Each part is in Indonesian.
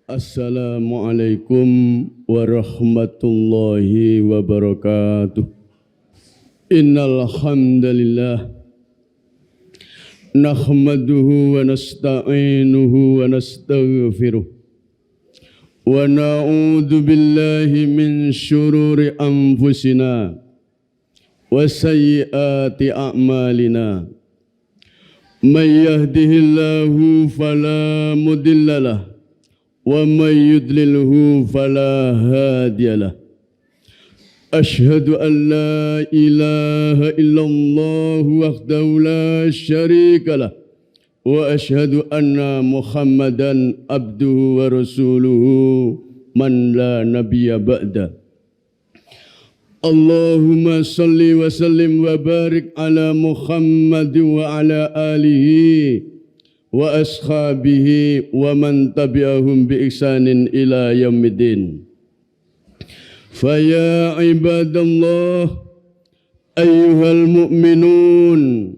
Assalamualaikum warahmatullahi wabarakatuh. Innal hamdalillah nahmaduhu wa nasta'inuhu wa nastaghfiruh wa na'udzu billahi min syururi anfusina wa sayyiati a'malina. May yahdihillahu fala mudhillalah wa may yudlilhu fala hadiyalah. Ashhadu an la ilaha illallah wahdahu la syarikalah wa ashhadu anna Muhammadan abduhu wa rasuluhu man la nabiyya ba'da. Allahumma salli wa sallim wa barik ala Muhammad wa ala alihi wa ashabihi wa man tabi'ahum bi ihsanin ila yaumiddin. Fa ya ibadallah ayyuhal mu'minun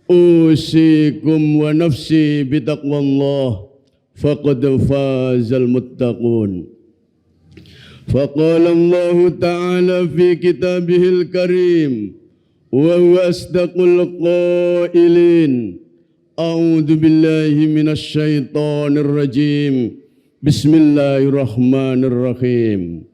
usikum wa nafsi bi taqwallah faqad fazal muttaqun. Faqala Allah ta'ala fi kitabihil karim wa huwa asdaqul qailin. A'udzu billahi minasy syaithanir rajim. Bismillahirrahmanirrahim.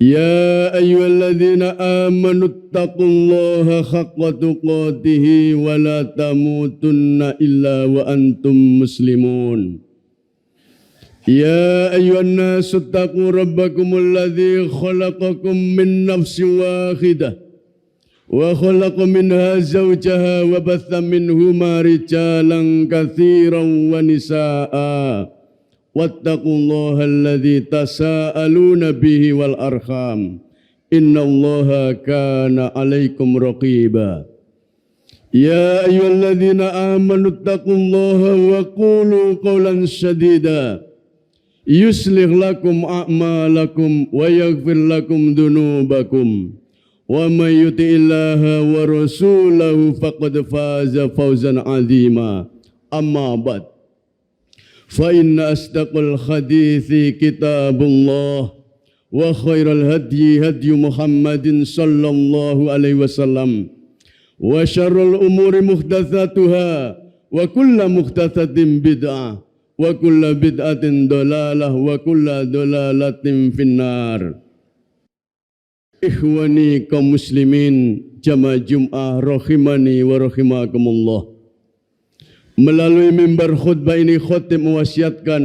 Ya ayyuhalladzina amanu taqullaha haqqa tuqatih wa la tamutunna illa wa antum muslimun. Ya ayyuhan nasu taqu rabbakumul ladzi khalaqakum min nafsin wahidah wa khalaqa minha zawjaha wa batha minhuma rijalan katsiran wa nisaa wattaqullaha alladzi tasaaluna bihi wal arham innallaha kana 'alaikum raqiba. Ya ayyuhalladzina amanu taqullaha wa qulu qawlan sadida yuslih lakum a'malakum wa yaghfir lakum dhunubakum. Wa may yuti'illaha wa rasulahu faqad faza fawzan 'azima. Amma ba'd. Fa inna asdaqal hadithi kitabullah wa khairal hadyi hadyu Muhammadin sallallahu alaihi wasallam wa syarrul umuri muhdatsatuha wa kullu muhdatsatin bid'ah wa kullu bid'atin dhalalah wa kullu dhalalatin finnar. Ikhwani kaum muslimin jamaah Jum'ah rahimani wa rahimakumullah. Melalui mimbar khutbah ini khatib mewasiatkan,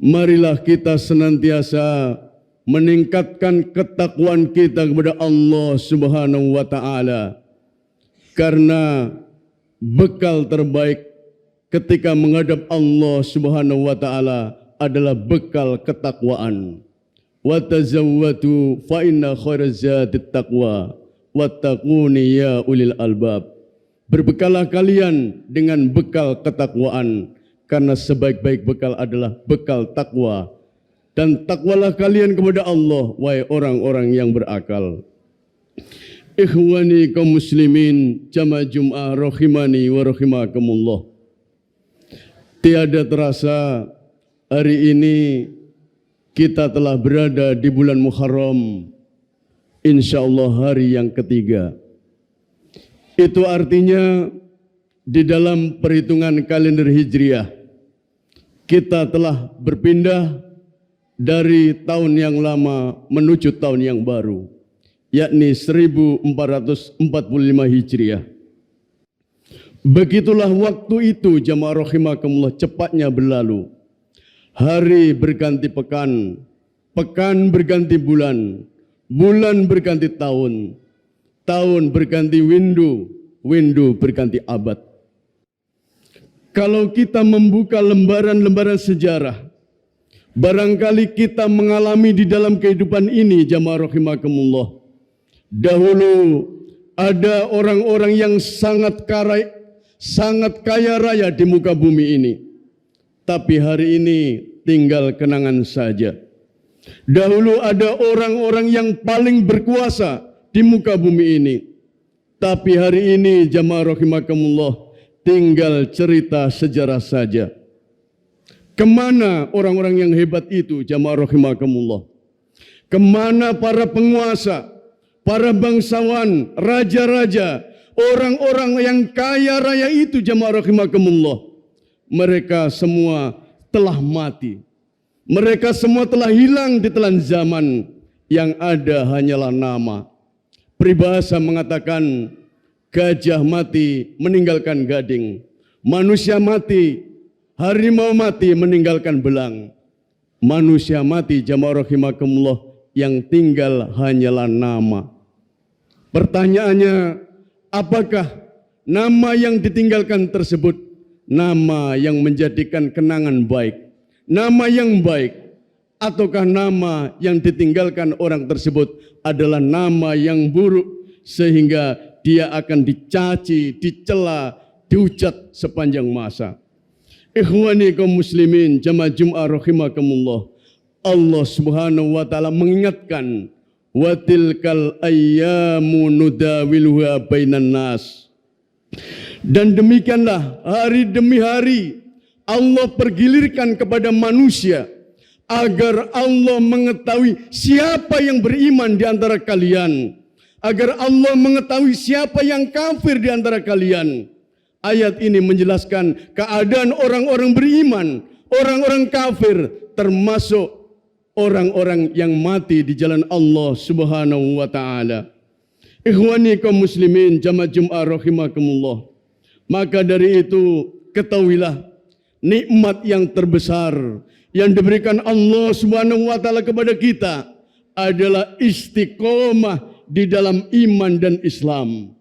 marilah kita senantiasa meningkatkan ketakwaan kita kepada Allah Subhanahu wa taala. Karena bekal terbaik ketika menghadap Allah Subhanahu wa taala adalah bekal ketakwaan. Wa tazawwatu fa inna khairaz zadit taqwa wattaquni ya ulil albab. Berbekalah kalian dengan bekal ketakwaan karena sebaik-baik bekal adalah bekal takwa, dan takwalah kalian kepada Allah wahai orang-orang yang berakal. Ikhwani kaum muslimin jamaah Jum'ah rahimani wa rahimakumullah. Tiada terasa hari ini kita telah berada di bulan Muharram, insyaallah hari yang ketiga. Itu artinya di dalam perhitungan kalender Hijriah kita telah berpindah dari tahun yang lama menuju tahun yang baru, yakni 1445 Hijriah. Begitulah waktu itu jamaah rahimakumullah cepatnya berlalu. Hari berganti pekan, pekan berganti bulan, bulan berganti tahun, tahun berganti windu, windu berganti abad. Kalau kita membuka lembaran-lembaran sejarah, barangkali kita mengalami di dalam kehidupan ini jamaah rahimakumullah. Dahulu ada orang-orang yang sangat kaya raya di muka bumi ini. Tapi hari ini tinggal kenangan saja. Dahulu ada orang-orang yang paling berkuasa di muka bumi ini. Tapi hari ini jamaah rahimakumullah tinggal cerita sejarah saja. Kemana orang-orang yang hebat itu, jamaah rahimakumullah? Kemana para penguasa, para bangsawan, raja-raja, orang-orang yang kaya raya itu, jamaah rahimakumullah? Mereka semua telah mati. Mereka semua telah hilang di telan zaman. Yang ada hanyalah nama. Peribahasa mengatakan, gajah mati meninggalkan gading. Manusia mati, harimau mati meninggalkan belang. Manusia mati, jamaah rahimakumullah, yang tinggal hanyalah nama. Pertanyaannya, apakah nama yang ditinggalkan tersebut nama yang menjadikan kenangan baik, nama yang baik, ataukah nama yang ditinggalkan orang tersebut adalah nama yang buruk sehingga dia akan dicaci, dicela, dihujat sepanjang masa? Ikhwani kaum muslimin jamaah Jumat rahimakumullah, Allah Subhanahu wa taala mengingatkan, wa tilkal ayyamu nudawiluha bainan nas. Dan demikianlah hari demi hari Allah pergilirkan kepada manusia agar Allah mengetahui siapa yang beriman di antara kalian, agar Allah mengetahui siapa yang kafir di antara kalian. Ayat ini menjelaskan keadaan orang-orang beriman, orang-orang kafir, termasuk orang-orang yang mati di jalan Allah Subhanahu wa taala. Ikhwani kaum muslimin jamaah Jumat rahimakumullah. Maka dari itu ketahuilah nikmat yang terbesar yang diberikan Allah Subhanahu wa taala kepada kita adalah istiqomah di dalam iman dan Islam.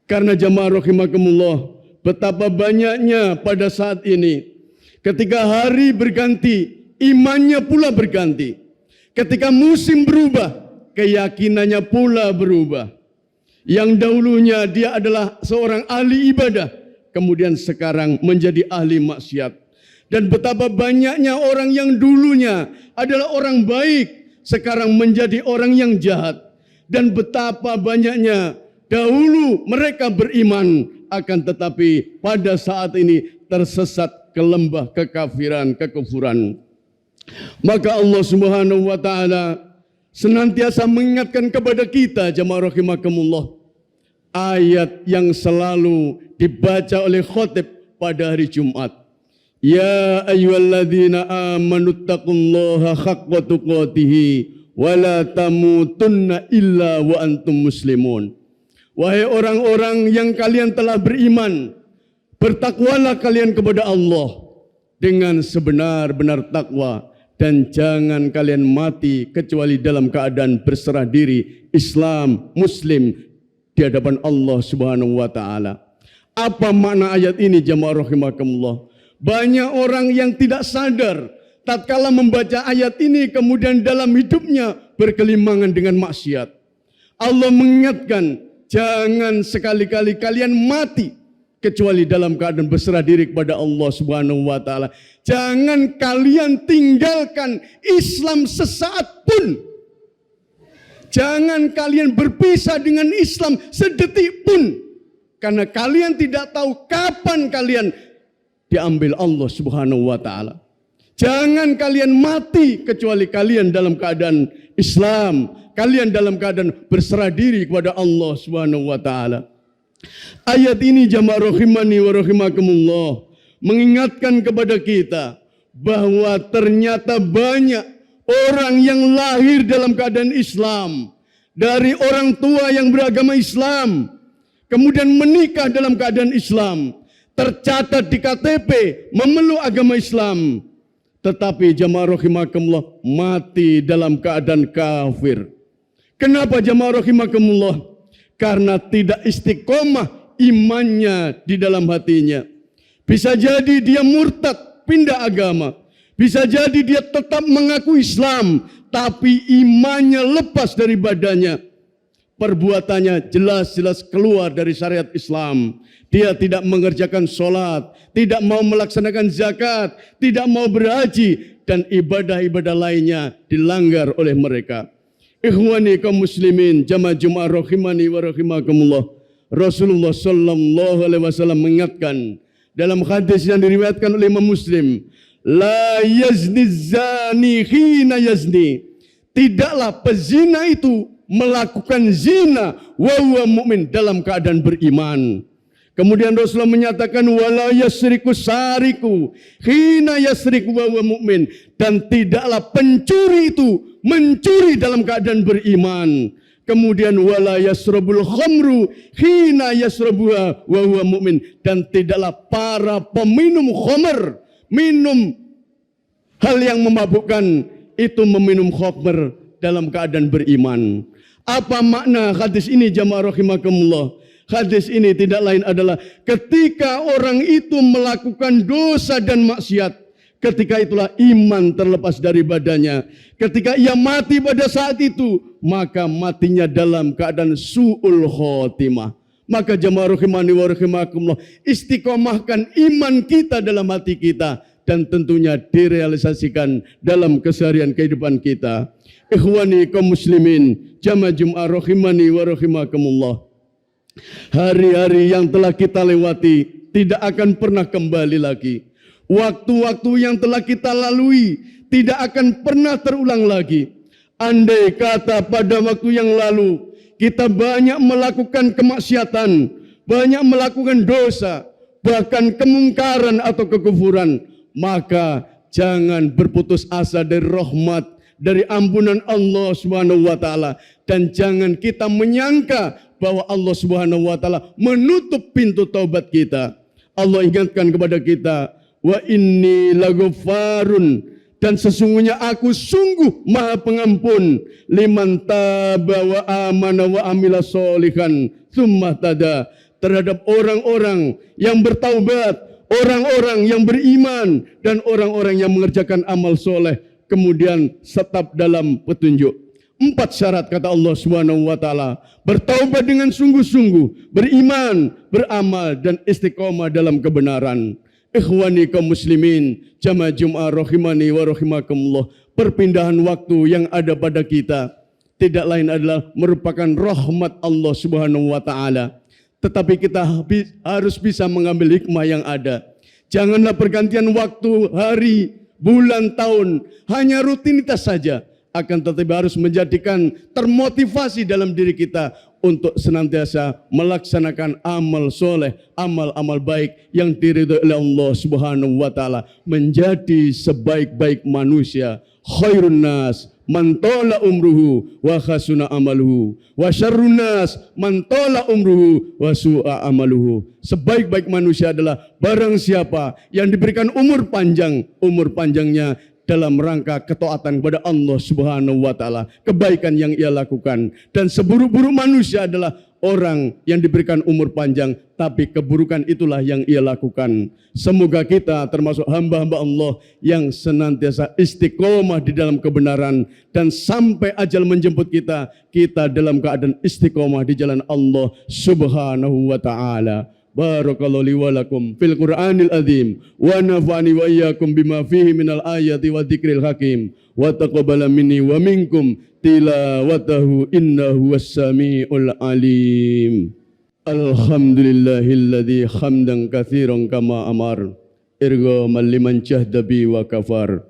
Karena jamaah rahimakumullah, betapa banyaknya pada saat ini ketika hari berganti, imannya pula berganti. Ketika musim berubah, keyakinannya pula berubah. Yang dahulunya dia adalah seorang ahli ibadah, kemudian sekarang menjadi ahli maksiat. Dan betapa banyaknya orang yang dulunya adalah orang baik, sekarang menjadi orang yang jahat. Dan betapa banyaknya dahulu mereka beriman, akan tetapi pada saat ini tersesat ke lembah kekafiran, kekufuran. Maka Allah Subhanahu wa taala senantiasa mengingatkan kepada kita jamaah rahimakumullah, ayat yang selalu dibaca oleh khotib pada hari Jumat. Ya ayyuhalladzina amanu taqullaha haqqa tuqatih wa la tamutunna illa wa antum muslimun. Wahai orang-orang yang kalian telah beriman, bertakwalah kalian kepada Allah dengan sebenar-benar takwa, dan jangan kalian mati kecuali dalam keadaan berserah diri, Islam, Muslim di hadapan Allah Subhanahu wa taala. Apa makna ayat ini jamaah rahimakumullah? Banyak orang yang tidak sadar tatkala membaca ayat ini kemudian dalam hidupnya berkelimangan dengan maksiat. Allah mengingatkan, jangan sekali-kali kalian mati kecuali dalam keadaan berserah diri kepada Allah Subhanahu wa taala. Jangan kalian tinggalkan Islam sesaat pun. Jangan kalian berpisah dengan Islam sedetik pun. Karena kalian tidak tahu kapan kalian diambil Allah Subhanahu wa taala. Jangan kalian mati kecuali kalian dalam keadaan Islam, kalian dalam keadaan berserah diri kepada Allah Subhanahu wa taala. Ayat ini jamaah rahimani wa rahimakumullah mengingatkan kepada kita bahwa ternyata banyak orang yang lahir dalam keadaan Islam, dari orang tua yang beragama Islam, kemudian menikah dalam keadaan Islam, tercatat di KTP memeluk agama Islam, tetapi jamaah rahimakumullah mati dalam keadaan kafir. Kenapa jamaah rahimakumullah? Karena tidak istiqomah imannya di dalam hatinya. Bisa jadi dia murtad, pindah agama. Bisa jadi dia tetap mengaku Islam, tapi imannya lepas dari badannya. Perbuatannya jelas-jelas keluar dari syariat Islam. Dia tidak mengerjakan sholat, tidak mau melaksanakan zakat, tidak mau berhaji, dan ibadah-ibadah lainnya dilanggar oleh mereka. Ikhwani kaum muslimin jamaah Jumat rahimani wa rahimakumullah. Rasulullah sallallahu alaihi wasallam mengingatkan dalam hadis yang diriwayatkan oleh Imam Muslim, La yazni zani hina yazni. Tidaklah pezina itu melakukan zina wa huwa mu'min, dalam keadaan beriman. Kemudian Rasulullah menyatakan wala yasriku sariku hina yasriku wa huwa mu'min, dan tidaklah pencuri itu mencuri dalam keadaan beriman. Kemudian wala yasrabul khamru hina yasrabuha wa huwa mu'min, dan tidaklah para peminum khamr, minum hal yang memabukkan, itu meminum khamr dalam keadaan beriman. Apa makna hadis ini jamaah rahimakumullah? Hadis ini tidak lain adalah ketika orang itu melakukan dosa dan maksiat, ketika itulah iman terlepas dari badannya. Ketika ia mati pada saat itu, maka matinya dalam keadaan su'ul khotimah. Maka jamaah rahimani wa rahimakumullah, istiqomahkan iman kita dalam hati kita, dan tentunya direalisasikan dalam keseharian kehidupan kita. Ikhwani kaum muslimin, jamaah Jumat rahimani wa rahimakumullah. Hari-hari yang telah kita lewati tidak akan pernah kembali lagi. Waktu-waktu yang telah kita lalui tidak akan pernah terulang lagi. Andai kata pada waktu yang lalu kita banyak melakukan kemaksiatan, banyak melakukan dosa, bahkan kemungkaran atau kekufuran, maka jangan berputus asa dari rahmat, dari ampunan Allah Subhanahu wa taala, dan jangan kita menyangka bahwa Allah Subhanahu wa taala menutup pintu taubat kita. Allah ingatkan kepada kita, wa inni laghaffarun, dan sesungguhnya aku sungguh maha pengampun, liman taba wa amana wa amila sholihan tsumma tada, terhadap orang-orang yang bertaubat, orang-orang yang beriman, dan orang-orang yang mengerjakan amal soleh, kemudian tetap dalam petunjuk. 4 syarat kata Allah Subhanahu wa taala: bertaubat dengan sungguh-sungguh, beriman, beramal, dan istiqomah dalam kebenaran. Ikhwani kaum muslimin, jamaah Jumat rahimani wa rahimakumullah, perpindahan waktu yang ada pada kita tidak lain adalah merupakan rahmat Allah Subhanahu wa taala. Tetapi kita harus bisa mengambil hikmah yang ada. Janganlah pergantian waktu, hari, bulan, tahun hanya rutinitas saja, akan tetapi harus menjadikan termotivasi dalam diri kita untuk senantiasa melaksanakan amal soleh, amal-amal baik yang diridhoi oleh Allah Subhanahu wa taala, menjadi sebaik-baik manusia. Khairun nas man tola umruhu wa khasuna amaluhu wa syarrun nas man tola umruhu wa su'a amaluhu. Sebaik-baik manusia adalah barang siapa yang diberikan umur panjang, umur panjangnya dalam rangka ketaatan kepada Allah Subhanahu wa taala, kebaikan yang ia lakukan. Dan seburuk-buruk manusia adalah orang yang diberikan umur panjang tapi keburukan itulah yang ia lakukan. Semoga kita termasuk hamba-hamba Allah yang senantiasa istiqomah di dalam kebenaran, dan sampai ajal menjemput kita, kita dalam keadaan istiqomah di jalan Allah Subhanahu wa taala. Barakallahu li wa lakum fil Qur'anil azim wa nafa'ani wa iyyakum bima fihi minal ayati wa dzikril hakim wa taqabbala minni wa minkum tilawatahu innahu was-sami'ul alim. Alhamdulillahilladzi hamdan katsiran kama amar irghaman liman jahda bi wa kafar.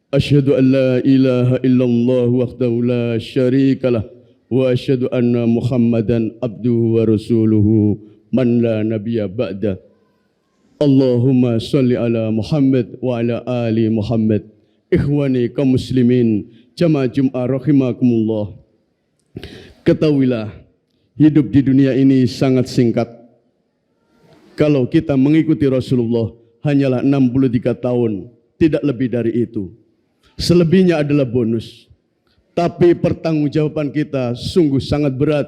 Asyhadu an la ilaha illallah wahdahu la syarikalah wa asyhadu anna Muhammadan abduhu wa rasuluhu man la nabiyya ba'da. Allahumma salli ala Muhammad wa ala ali Muhammad. Ikhwani kaum muslimin, jamaah Jumat rahimakumullah, ketahuilah hidup di dunia ini sangat singkat. Kalau kita mengikuti Rasulullah hanyalah 63 tahun, tidak lebih dari itu. Selebihnya adalah bonus. Tapi pertanggungjawaban kita sungguh sangat berat.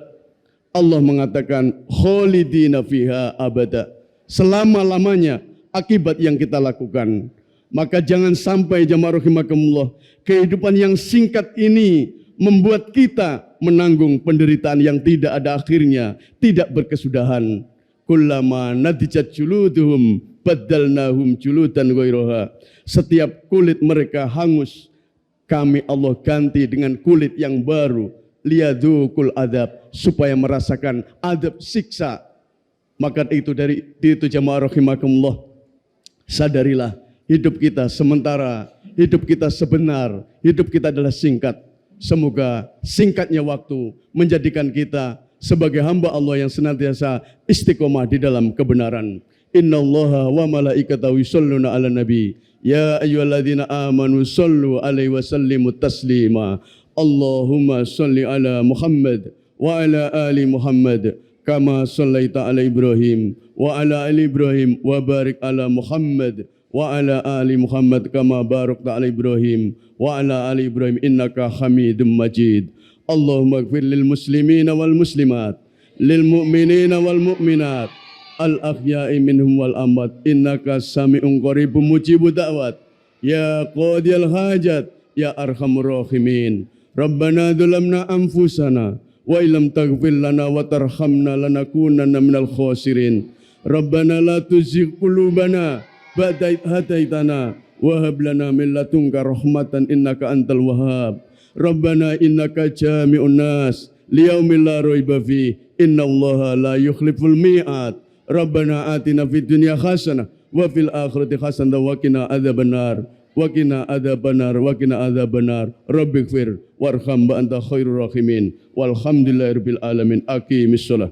Allah mengatakan khalidina fiha abada, selama-lamanya akibat yang kita lakukan. Maka jangan sampai jamaah rahimakumullah, kehidupan yang singkat ini membuat kita menanggung penderitaan yang tidak ada akhirnya, tidak berkesudahan. Kullama nadijat juluduhum baddalnahum juludan ghairaha. Setiap kulit mereka hangus, kami Allah ganti dengan kulit yang baru. Liyadzukul adab, supaya merasakan adab siksa. Maka itu dari itu jamaah rahimakumullah, sadarilah hidup kita sementara, hidup kita sebenar, hidup kita adalah singkat. Semoga singkatnya waktu menjadikan kita sebagai hamba Allah yang senantiasa istiqomah di dalam kebenaran. Innallaha wa malaikatahu yusholluna 'alan nabi. Ya ayyuhalladzina amanu shollu 'alaihi wa sallimu taslima. Allahumma sholli 'ala Muhammad wa 'ala ali Muhammad kama shallaita 'ala Ibrahim wa 'ala ali Ibrahim wa barik 'ala Muhammad wa 'ala ali Muhammad kama barakta 'ala Ibrahim wa 'ala ali Ibrahim innaka Hamidum Majid. Allahumma ighfir lil muslimina wal muslimat, lil mu'minina wal mu'minat, al ahya'i minhum wal amwat, innaka sami'un qaribun mujibud da'wat, ya qadiyal hajat, ya arhamur rahimin. Rabbana dzalamna anfusana wa illam taghfir lana wa tarhamna lanakunanna minal khasirin. Rabbana la tuzigh qulubana ba'da idh hadaitana wa hab lana min ladunka rahmatan innaka antal wahhab. Rabbana innaka jami'un nas liyaumin la raiba fi innallaha la yukhliful mi'ad. Rabbana atina fid dunya hasanah wa fil akhirati hasanah wa qina adzabannar wa qina adzabannar wa qina adzabannar. Rabbighfir warham wa anta khairur rahimin. Walhamdulillahirabbil alamin. Aqimissalah.